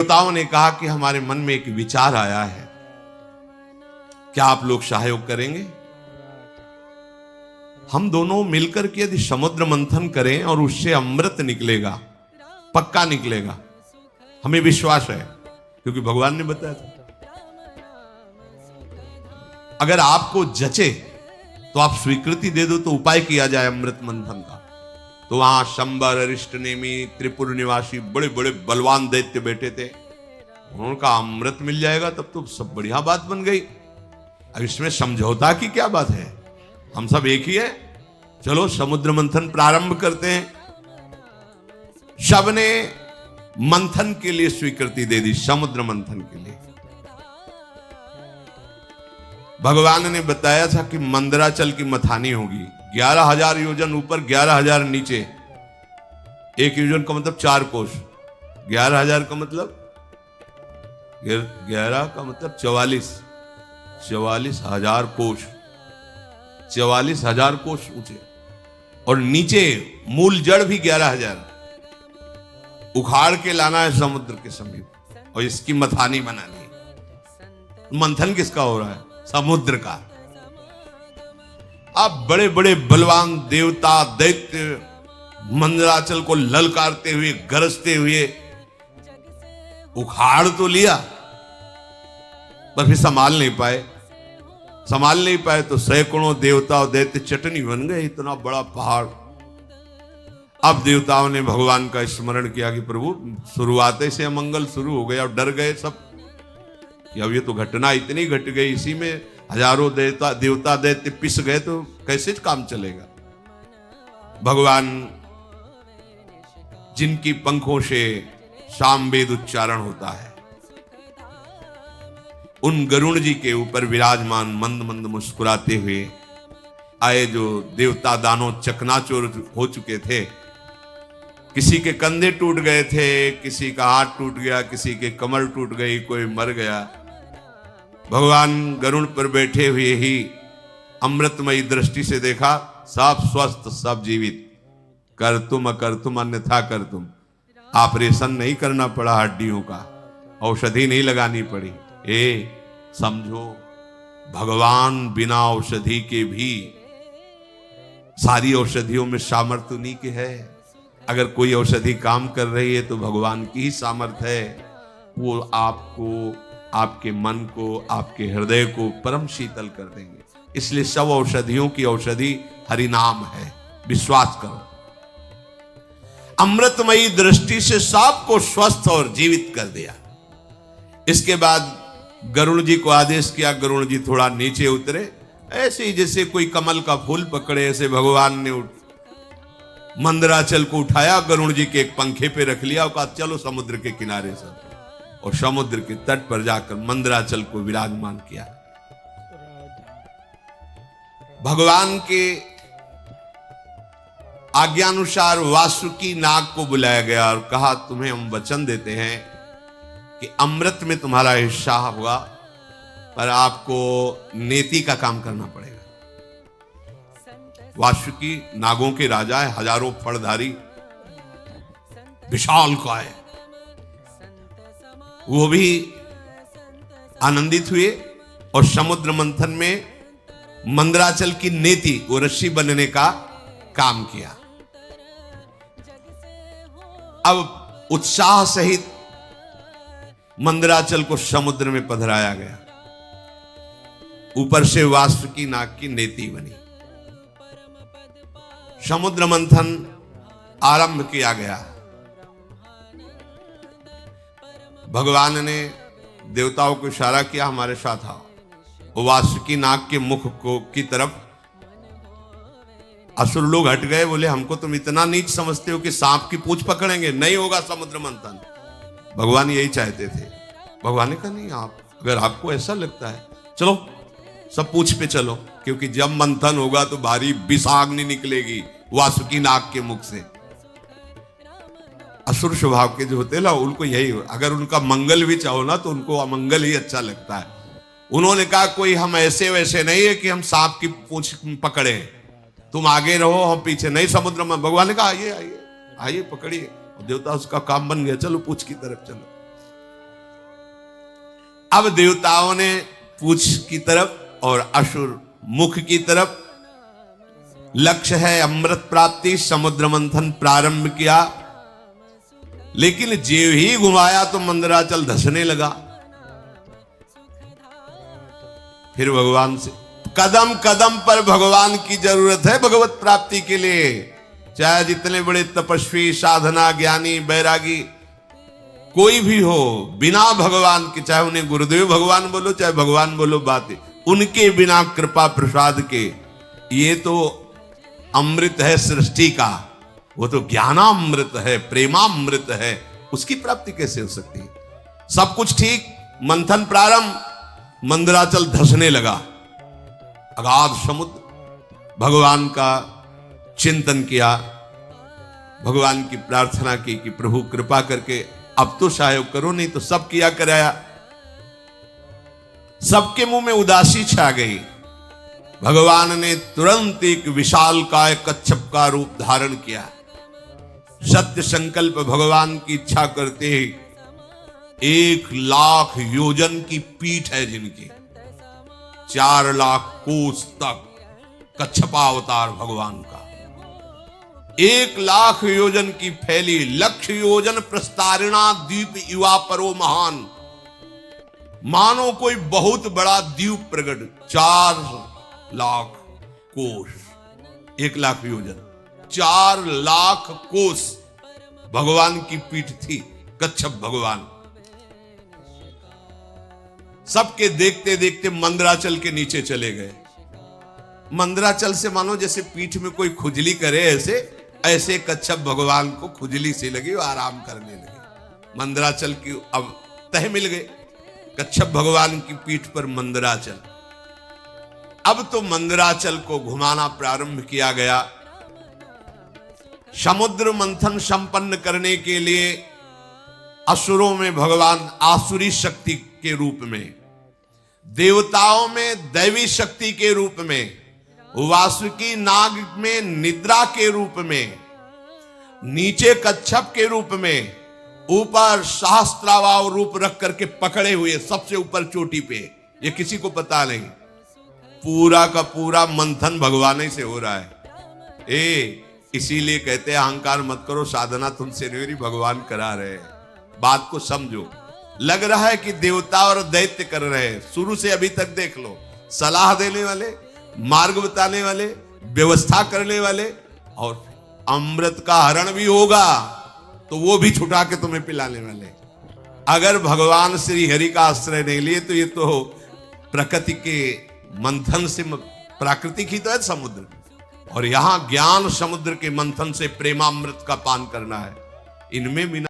देवताओं ने कहा कि हमारे मन में एक विचार आया है, क्या आप लोग सहयोग करेंगे? हम दोनों मिलकर के यदि समुद्र मंथन करें और उससे अमृत निकलेगा, पक्का निकलेगा, हमें विश्वास है, क्योंकि भगवान ने बताया था। अगर आपको जचे तो आप स्वीकृति दे दो, तो उपाय किया जाए अमृत मंथन का। तो वहां शंबर, अरिष्ट नेमी, त्रिपुर निवासी बड़े बड़े बलवान दैत्य बैठे थे। उन्होंने कहा अमृत मिल जाएगा तब तो सब बढ़िया बात बन गई। अब इसमें समझौता की क्या बात है, हम सब एक ही है, चलो समुद्र मंथन प्रारंभ करते हैं। सबने मंथन के लिए स्वीकृति दे दी, समुद्र मंथन के लिए। भगवान ने बताया था कि मंदराचल की मथानी होगी, 11,000 योजन ऊपर, 11,000 नीचे। एक योजन का मतलब 4 कोस, 11,000 का मतलब 11 का मतलब 44,000 कोस, 44,000 कोस ऊंचे। और नीचे मूल जड़ भी 11,000 उखाड़ के लाना है समुद्र के समीप, और इसकी मथानी बनानी है। मंथन किसका हो रहा है? समुद्र का। अब बड़े बड़े बलवान देवता दैत्य मंदराचल को ललकारते हुए, गरजते हुए उखाड़ तो लिया, पर फिर संभाल नहीं पाए तो सैकड़ों देवता और दैत्य चटनी बन गए, इतना बड़ा पहाड़। अब देवताओं ने भगवान का स्मरण किया कि प्रभु शुरुआत से अमंगल शुरू हो गया, और डर गए सब कि अब ये तो घटना इतनी घट गई, इसी में हजारों देवता दैत्य पिस गए तो कैसे काम चलेगा। भगवान जिनकी पंखों से सामवेद उच्चारण होता है, उन गरुण जी के ऊपर विराजमान मंद मंद मुस्कुराते हुए आए। जो देवता दानव चकनाचूर हो चुके थे, किसी के कंधे टूट गए थे, किसी का हाथ टूट गया, किसी के कमर टूट गई, कोई मर गया। भगवान गरुड़ पर बैठे हुए ही अमृतमयी दृष्टि से देखा, सब स्वस्थ, सब जीवित। कर तुम अकर तुम अन्यथा कर तुम। ऑपरेशन नहीं करना पड़ा हड्डियों का, औषधि नहीं लगानी पड़ी। समझो, भगवान बिना औषधि के भी, सारी औषधियों में सामर्थ्य उन्हीं के है। अगर कोई औषधि काम कर रही है तो भगवान की ही सामर्थ्य है। वो आपको, आपके मन को, आपके हृदय को परम शीतल कर देंगे। इसलिए सब औषधियों की औषधि हरिनाम है, विश्वास करो। अमृतमयी दृष्टि से सबको स्वस्थ और जीवित कर दिया। इसके बाद गरुड़ जी को आदेश किया, गरुड़ जी थोड़ा नीचे उतरे, ऐसे ही जैसे कोई कमल का फूल पकड़े, ऐसे भगवान ने मंदराचल को उठाया, गरुड़ जी के एक पंखे पे रख लिया और कहा चलो समुद्र के किनारे सब, और समुद्र के तट पर जाकर मंदराचल को विराजमान किया। भगवान के आज्ञानुसार वासुकी नाग को बुलाया गया और कहा तुम्हें हम वचन देते हैं कि अमृत में तुम्हारा हिस्सा होगा, पर आपको नेति का काम करना पड़ेगा। वासुकी नागों के राजा है, हजारों फड़धारी, विशाल काय। वो भी आनंदित हुए और समुद्र मंथन में मंदराचल की नेति, वो रस्सी बनने का काम किया। अब उत्साह सहित मंदराचल को समुद्र में पधराया गया। ऊपर से वासुकी नाग की नेति बनी। समुद्र मंथन आरंभ किया गया। भगवान ने देवताओं को इशारा किया, हमारे साथ आओ। वासुकी नाग के मुख को की तरफ असुर लोग हट गए, बोले हमको तुम इतना नीच समझते हो कि सांप की पूंछ पकड़ेंगे, नहीं होगा समुद्र मंथन। भगवान यही चाहते थे। भगवान ने कहा नहीं, आप अगर आपको ऐसा लगता है चलो सब पूंछ पे चलो, क्योंकि जब मंथन होगा तो भारी विषाग्नि निकलेगी वासुकी नाग के मुख से। असुर स्वभाव के जो होते हैं ना, उनको यही, अगर उनका मंगल भी चाहो ना तो उनको अमंगल ही अच्छा लगता है। उन्होंने कहा कोई हम ऐसे वैसे नहीं है कि हम सांप की पूंछ पकड़े, तुम आगे रहो हम पीछे नहीं। समुद्र में भगवान ने कहा आइए आइए आइए पकड़िए। देवता उसका काम बन गया, चलो पूंछ की तरफ चलो। अब देवताओं ने पूछ की तरफ और असुर मुख की तरफ, लक्ष्य है अमृत प्राप्ति, समुद्र मंथन प्रारंभ किया। लेकिन जेव ही घुमाया तो मंदराचल धसने लगा। फिर भगवान से कदम कदम पर भगवान की जरूरत है भगवत प्राप्ति के लिए। चाहे जितने बड़े तपस्वी, साधना, ज्ञानी, बैरागी कोई भी हो, बिना भगवान के, चाहे उन्हें गुरुदेव भगवान बोलो, चाहे भगवान बोलो, बातें उनके बिना कृपा प्रसाद के, ये तो अमृत है सृष्टि का, वो तो ज्ञानामृत है, प्रेमामृत है, उसकी प्राप्ति कैसे हो सकती है? सब कुछ ठीक, मंथन प्रारंभ, मंदराचल धसने लगा। अगाध समुद्र। भगवान का चिंतन किया, भगवान की प्रार्थना की कि प्रभु कृपा करके अब तो सहयोग करो, नहीं तो सब किया कराया। सबके मुंह में उदासी छा गई। भगवान ने तुरंत एक विशालकाय कच्छप का रूप धारण किया। सत्य संकल्प भगवान की इच्छा करते ही 1,00,000 योजन की पीठ है जिनकी, 4,00,000 कोस तक कच्छपावतार भगवान का, 1,00,000 योजन की फैली, 1,00,000 योजन प्रस्तारिणा द्वीप युवा परो महान, मानो कोई बहुत बड़ा द्वीप प्रगट, 4,00,000 कोस, 1,00,000 योजन, 4,00,000 कोस भगवान की पीठ थी, कच्छप भगवान। सबके देखते देखते मंदराचल के नीचे चले गए। मंदराचल से मानो जैसे पीठ में कोई खुजली करे, ऐसे कच्छप भगवान को खुजली सी लगी, वो आराम करने लगे। मंदराचल की अब तह मिल गए, कच्छप भगवान की पीठ पर मंदराचल। अब तो मंदराचल को घुमाना प्रारंभ किया गया। समुद्र मंथन संपन्न करने के लिए असुरों में भगवान आसुरी शक्ति के रूप में, देवताओं में दैवी शक्ति के रूप में, वासुकी नाग में निद्रा के रूप में, नीचे कच्छप के रूप में, ऊपर सहस्त्रावाव रूप रख करके पकड़े हुए सबसे ऊपर चोटी पे, ये किसी को पता नहीं। पूरा का पूरा मंथन भगवान ही से हो रहा है। इसीलिए कहते हैं अहंकार मत करो, साधना तुमसे नहीं हो रही, भगवान करा रहे हैं। बात को समझो। लग रहा है कि देवता और दैत्य कर रहे हैं, शुरू से अभी तक देख लो, सलाह देने वाले, मार्ग बताने वाले, व्यवस्था करने वाले, और अमृत का हरण भी होगा तो वो भी छुटा के तुम्हें पिलाने वाले। अगर भगवान श्री हरि का आश्रय नहीं लिए तो ये तो प्रकृति के मंथन से, प्राकृतिक ही तो है समुद्र, और यहां ज्ञान समुद्र के मंथन से प्रेमामृत का पान करना है। इनमें बिना